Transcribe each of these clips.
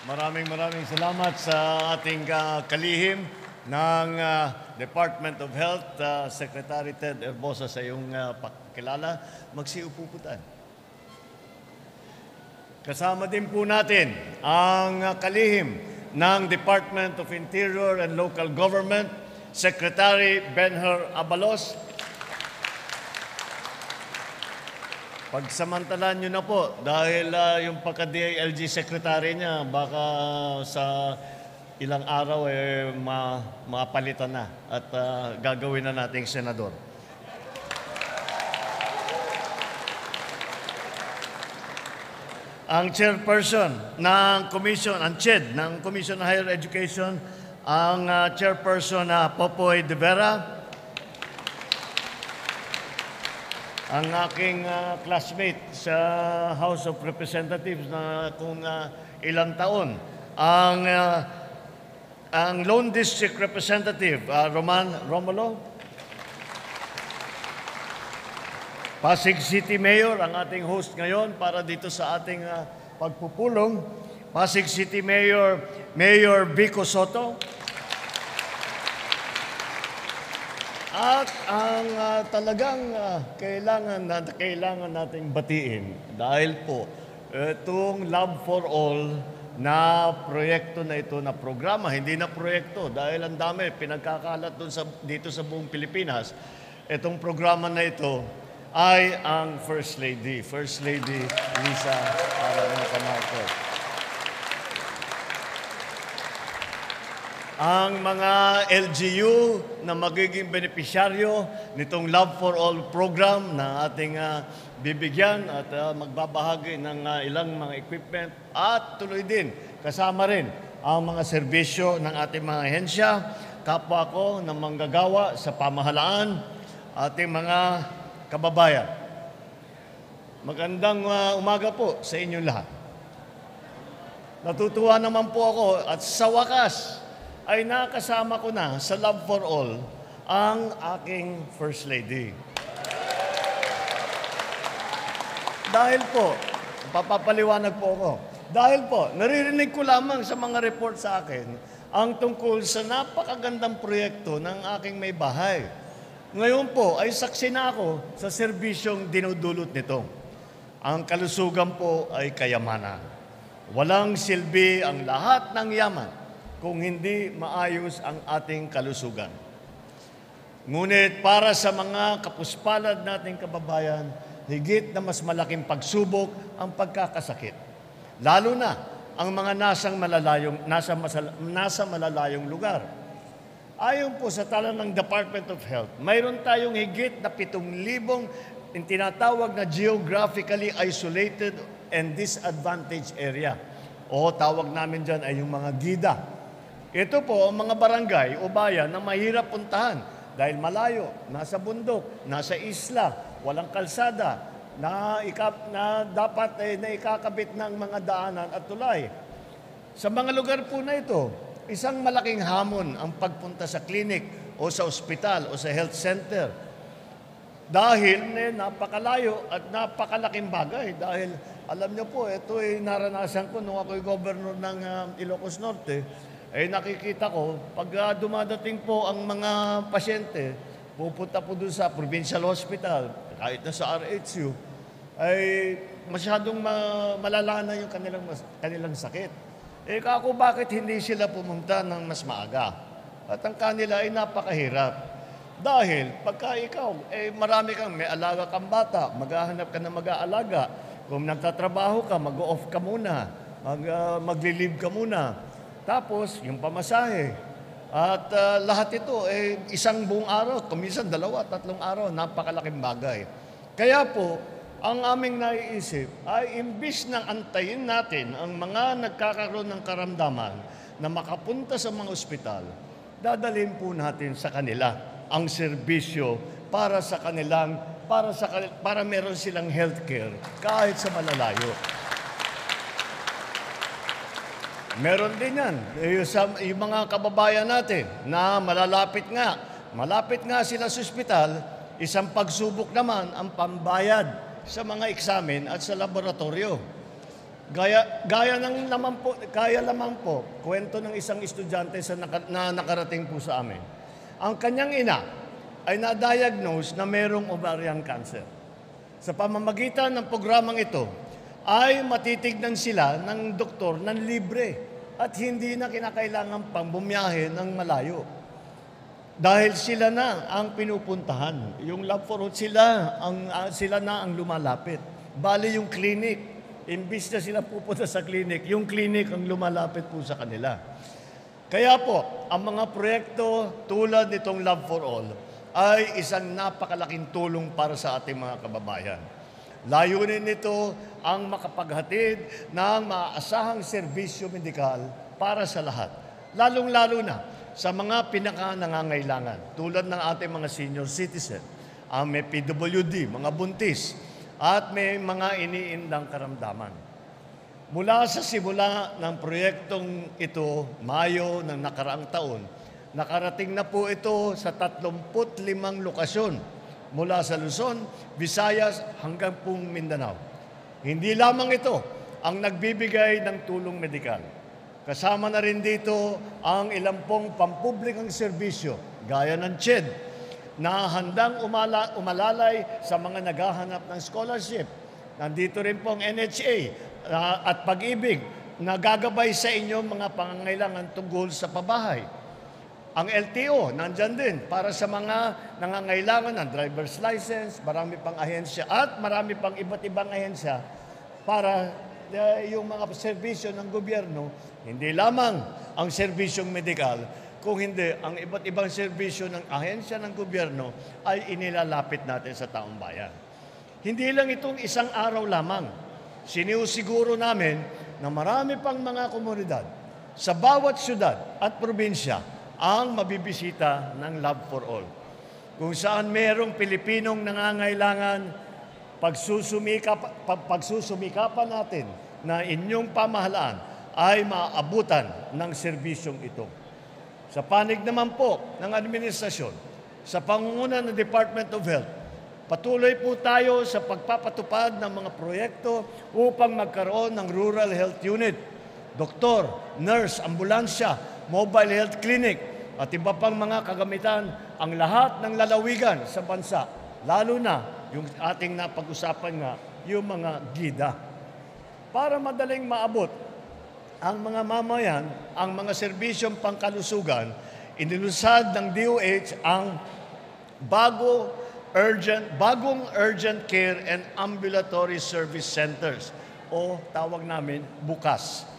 Maraming salamat sa ating kalihim ng Department of Health, Secretary Ted Herbosa, sa iyong pakilala. Magsiupo po tayo. Kasama din po natin ang kalihim ng Department of Interior and Local Government, Secretary Benher Abalos. Pagsamantalan nyo na po dahil yung pagka-DILG secretary niya baka sa ilang araw mapalitan na at gagawin na nating senador. Ang chairperson ng commission, ang CHED ng Commission on Higher Education, ang chairperson na Popoy de Vera, ang aking classmate sa House of Representatives na kung ilang taon, ang Lone District Representative, Roman Romulo, Pasig City Mayor, ang ating host ngayon para dito sa ating pagpupulong, Pasig City Mayor, Mayor Vico Soto, at ang talagang kailangan nating batiin dahil po itong Love for All na proyekto na ito, na programa, hindi na proyekto dahil ang dami pinagkakalat dito sa buong Pilipinas. Itong programa na ito ay ang First Lady Lisa Araneta Marcos. Ang mga LGU na magiging benepisyaryo nitong Love for All program na ating bibigyan at magbabahagi ng ilang mga equipment at tuloy din kasama rin ang mga serbisyo ng ating mga ahensya, kapwa ko na manggagawa sa pamahalaan, ating mga kababayan. Magandang umaga po sa inyong lahat. Natutuwa naman po ako at sa wakas ay nakasama ko na sa Love for All ang aking First Lady. Dahil po, papapaliwanag po ako, dahil po, naririnig ko lamang sa mga report sa akin ang tungkol sa napakagandang proyekto ng aking may bahay. Ngayon po ay saksi na ako sa serbisyong dinudulot nito. Ang kalusugan po ay kayamanan. Walang silbi ang lahat ng yaman kung hindi maayos ang ating kalusugan. Ngunit para sa mga kapuspalad nating kababayan, higit na mas malaking pagsubok ang pagkakasakit. Lalo na ang mga nasa malalayong lugar. Ayon po sa tala ng Department of Health, mayroon tayong higit na 7,000 tinatawag na geographically isolated and disadvantaged area. O tawag namin dyan ay yung mga GIDA. Ito po ang mga barangay o bayan na mahirap puntahan dahil malayo, nasa bundok, nasa isla, walang kalsada, na dapat na ikakabit ng mga daanan at tulay. Sa mga lugar po na ito, isang malaking hamon ang pagpunta sa klinik o sa ospital o sa health center. Dahil napakalayo at napakalaking bagay. Dahil alam niyo po, ito ay naranasan ko nung ako'y governor ng Ilocos Norte. Nakikita ko, pag dumadating po ang mga pasyente, pupunta po doon sa provincial hospital, kahit na sa RHU, ay masyadong malala na yung kanilang sakit. Kako bakit hindi sila pumunta ng mas maaga? At ang kanila ay napakahirap. Dahil pagka ikaw, marami kang, may alaga kang bata, maghahanap ka na mag-aalaga. Kung nagtatrabaho ka, mag-off ka muna, magli-leave ka muna. Tapos, yung pamasahe. At lahat ito, isang buong araw, kuminsan 2, 3 araw, napakalaking bagay. Kaya po, ang aming naiisip ay imbis nang antayin natin ang mga nagkakaroon ng karamdaman na makapunta sa mga ospital, dadalhin po natin sa kanila ang serbisyo para meron silang healthcare kahit sa malalayo. Meron din yan. Yung mga kababayan natin na malapit nga sila sa ospital, isang pagsubok naman ang pambayad sa mga eksamen at sa laboratorio. Gaya lamang po, kwento ng isang estudyante na nakarating po sa amin. Ang kanyang ina ay na-diagnose na mayroong ovarian cancer. Sa pamamagitan ng programang ito, ay matitignan sila ng doktor ng libre at hindi na kinakailangan pang bumiyahe ng malayo. Dahil sila na ang pinupuntahan. Yung Love for All, sila na ang lumalapit. Bali yung clinic. Imbis na sila pupunta sa clinic, yung clinic ang lumalapit po sa kanila. Kaya po, ang mga proyekto tulad nitong Love for All ay isang napakalaking tulong para sa ating mga kababayan. Layunin nito ang makapaghatid ng maaasahang serbisyo medikal para sa lahat. Lalong-lalo na sa mga pinaka-nangangailangan tulad ng ating mga senior citizen, ang may PWD, mga buntis, at may mga iniindang karamdaman. Mula sa simula ng proyektong ito, Mayo ng nakaraang taon, nakarating na po ito sa 35 lokasyon mula sa Luzon, Visayas hanggang pong Mindanao. Hindi lamang ito ang nagbibigay ng tulong medikal. Kasama na rin dito ang ilang pong pampublikang serbisyo gaya ng CHED na handang umalalay sa mga naghahanap ng scholarship. Nandito rin po ang NHA at Pag-ibig na gagabay sa inyong mga pangangailangan tungkol sa pabahay. Ang LTO, nandyan din para sa mga nangangailangan ng driver's license, marami pang ahensya at marami pang iba't ibang ahensya para yung mga serbisyo ng gobyerno, hindi lamang ang serbisyong medikal, kung hindi, ang iba't ibang serbisyo ng ahensya ng gobyerno ay inilalapit natin sa taong bayan. Hindi lang itong isang araw lamang. Sinisiguro namin na marami pang mga komunidad sa bawat syudad at probinsya ang mabibisita ng Love for All. Kung saan mayroong Pilipinong nangangailangan, pagsusumikapan natin na inyong pamahalaan ay maabutan ng serbisyong ito. Sa panig naman po ng administrasyon, sa pangunguna ng Department of Health, patuloy po tayo sa pagpapatupad ng mga proyekto upang magkaroon ng Rural Health Unit, doktor, nurse, ambulansya, mobile health clinic, at iba pang mga kagamitan ang lahat ng lalawigan sa bansa, lalo na yung ating napag-usapan nga, yung mga gida. Para madaling maabot ang mga mamayan, ang mga serbisyong pangkalusugan, inilusad ng DOH ang bagong urgent care and ambulatory service centers o tawag namin BUCAS.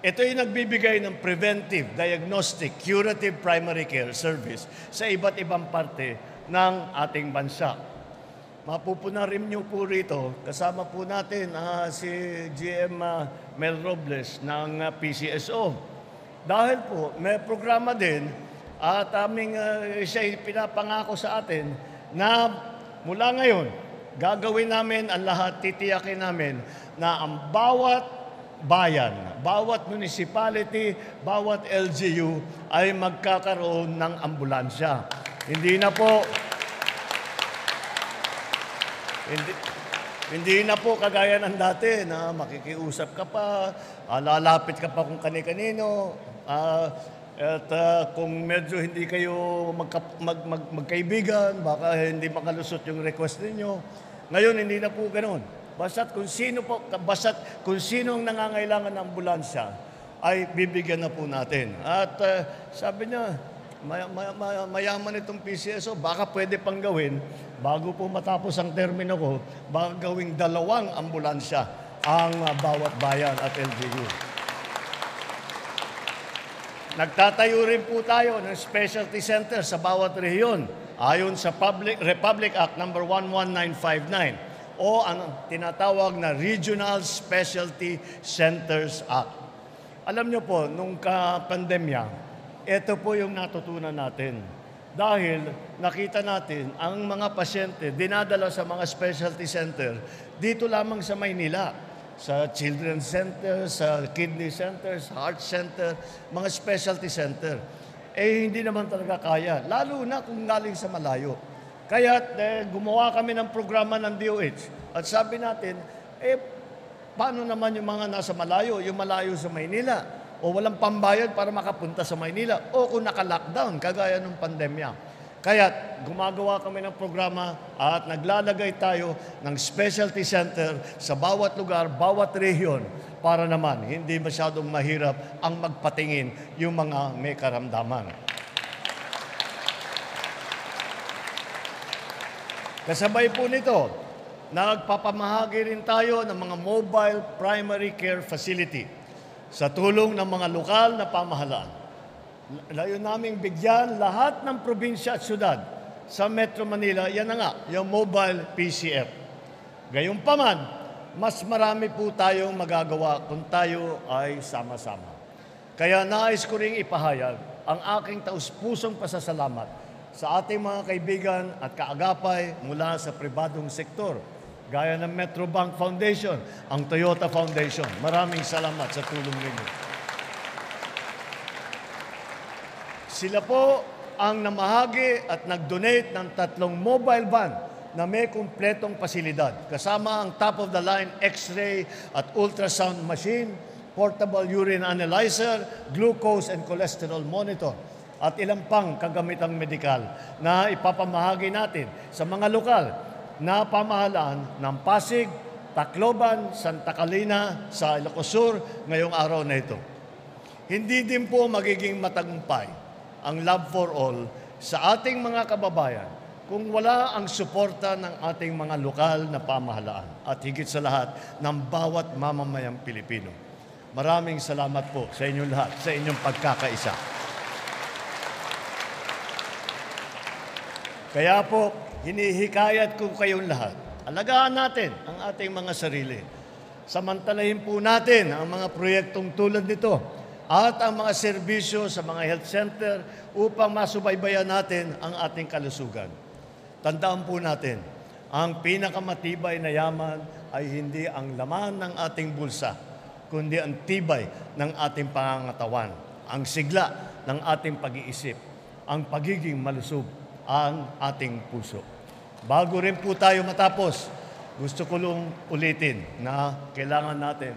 Ito ay nagbibigay ng preventive, diagnostic, curative primary care service sa iba't ibang parte ng ating bansa. Mapupuna rin niyo po rito, kasama po natin si GM Mel Robles ng PCSO. Dahil po may programa din at siya pinapangako sa atin na mula ngayon, gagawin namin ang lahat, titiyakin namin na ang bawat bayan, bawat municipality, bawat LGU ay magkakaroon ng ambulansya. Hindi na po kagaya ng dati na makikiusap ka pa, lalapit ka pa kung kani-kanino, at kung medyo hindi kayo magkaibigan, baka hindi makalusot yung request ninyo. Ngayon, hindi na po ganoon. Basta't kung sino ang nangangailangan ng ambulansya, ay bibigyan na po natin. At sabi niya, mayaman itong PCSO, baka pwede pang gawin, bago po matapos ang termino ko, baka gawing 2 ambulansya ang bawat bayan at LGU. Nagtatayo rin po tayo ng specialty center sa bawat rehiyon ayon sa Republic Act No. 11959 o ang tinatawag na Regional Specialty Centers Act. Alam niyo po, nung pandemya, ito po yung natutunan natin. Dahil nakita natin ang mga pasyente dinadala sa mga specialty center dito lamang sa Maynila, sa Children's Center, sa Kidney Center, sa Heart Center, mga specialty center. Hindi naman talaga kaya, lalo na kung galing sa malayo. Kaya gumawa kami ng programa ng DOH at sabi natin, paano naman yung mga nasa malayo, yung malayo sa Maynila, o walang pambayad para makapunta sa Maynila, o kung naka-lockdown, kagaya ng pandemya. Kaya gumagawa kami ng programa at naglalagay tayo ng specialty center sa bawat lugar, bawat rehiyon, para naman hindi masyadong mahirap ang magpatingin yung mga may karamdaman. Kasabay po nito, nagpapamahagi rin tayo ng mga mobile primary care facility sa tulong ng mga lokal na pamahalaan. Layo naming bigyan lahat ng probinsya at syudad sa Metro Manila, yan na nga, yung mobile PCF. Gayunpaman, mas marami po tayong magagawa kung tayo ay sama-sama. Kaya nais ko ring ipahayag ang aking taus-pusong pasasalamat sa ating mga kaibigan at kaagapay mula sa pribadong sektor, gaya ng Metro Bank Foundation, ang Toyota Foundation. Maraming salamat sa tulong ninyo. Sila po ang namahagi at nag-donate ng 3 mobile van na may kumpletong pasilidad, kasama ang top-of-the-line X-ray at ultrasound machine, portable urine analyzer, glucose and cholesterol monitor, at ilang pang kagamitang medikal na ipapamahagi natin sa mga lokal na pamahalaan ng Pasig, Tacloban, Santa Catalina, sa Ilocos Sur ngayong araw na ito. Hindi din po magiging matagumpay ang Love for All sa ating mga kababayan kung wala ang suporta ng ating mga lokal na pamahalaan at higit sa lahat ng bawat mamamayang Pilipino. Maraming salamat po sa inyong lahat, sa inyong pagkakaisa. Kaya po, hinihikayat ko kayong lahat, alagaan natin ang ating mga sarili. Samantalahin po natin ang mga proyektong tulad nito at ang mga serbisyo sa mga health center upang masubaybayan natin ang ating kalusugan. Tandaan po natin, ang pinakamatibay na yaman ay hindi ang laman ng ating bulsa, kundi ang tibay ng ating pangangatawan, ang sigla ng ating pag-iisip, ang pagiging malusog, ang ating puso. Bago rin po tayo matapos, gusto ko lang ulitin na kailangan natin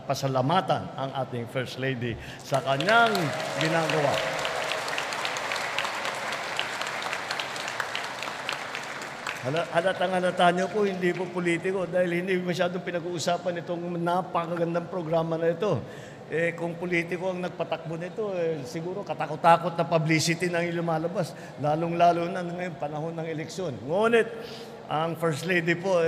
pasalamatan ang ating First Lady sa kanyang ginagawa. Halatang-halata niyo po, hindi po politiko dahil hindi masyadong pinag-uusapan itong napakagandang programa na ito. Kung politiko ang nagpatakbo nito, siguro katakot-takot na publicity na yung lumalabas, lalong-lalo na ngayon panahon ng eleksyon. Ngunit, ang First Lady po,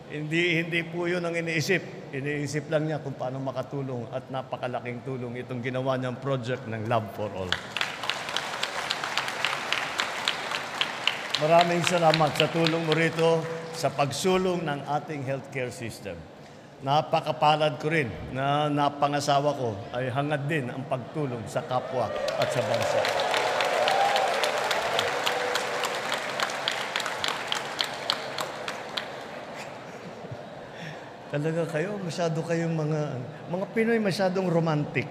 hindi po yun ang iniisip. Iniisip lang niya kung paano makatulong at napakalaking tulong itong ginawa niyang project ng Love for All. Maraming salamat sa tulong mo rito sa pagsulong ng ating healthcare system. Napakapalad ko rin na napangasawa ko ay hangad din ang pagtulong sa kapwa at sa bansa. Talaga kayo, masyado kayong mga Pinoy masyadong romantic.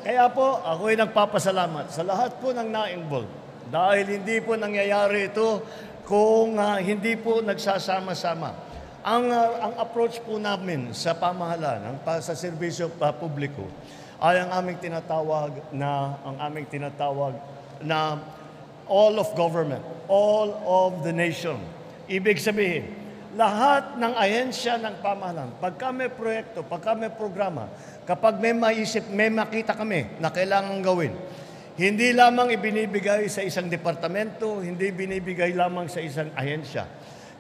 Kaya po, ako'y nagpapasalamat sa lahat po ng na-involve. Dahil hindi po nangyayari ito kung hindi po nagsasama-sama. Ang approach po namin sa pamahalaan, sa serbisyo publiko, ay ang aming tinatawag na all of government, all of the nation. Ibig sabihin, lahat ng ahensya ng pamahalaan, pagka may proyekto, pagka may programa, kapag may maisip, may makita kami na kailangan gawin, hindi lamang ibinibigay sa isang departamento, hindi binibigay lamang sa isang ahensya.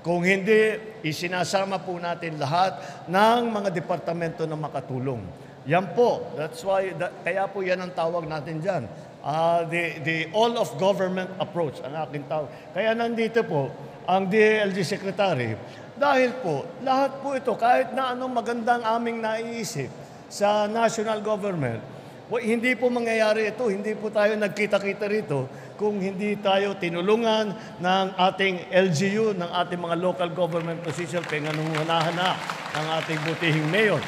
Kung hindi, isinasama po natin lahat ng mga departamento na makatulong. Yan po, that's why, kaya po yan ang tawag natin dyan. The all of government approach, ang aking tawag. Kaya nandito po, ang DILG Secretary, dahil po, lahat po ito, kahit na anong magandang aming naiisip sa national government, hindi po mangyayari ito, hindi po tayo nagkita-kita rito kung hindi tayo tinulungan ng ating LGU, ng ating mga local government position, pinanungunahan ng ating butihing mayor.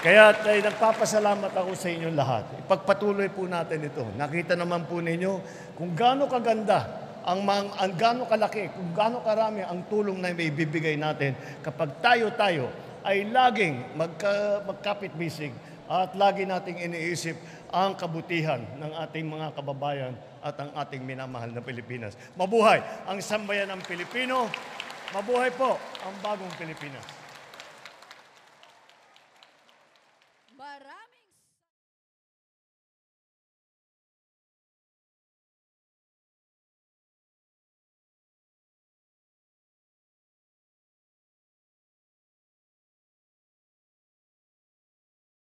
Kaya nagpapasalamat ako sa inyong lahat. Ipagpatuloy po natin ito. Nakita naman po ninyo kung gaano kaganda ang gaano kalaki, kung gaano karami ang tulong na may bibigay natin kapag tayo-tayo ay laging magkapit-bisig at lagi nating iniisip ang kabutihan ng ating mga kababayan at ang ating minamahal na Pilipinas. Mabuhay ang sambayan ng Pilipino. Mabuhay po ang bagong Pilipinas. Marami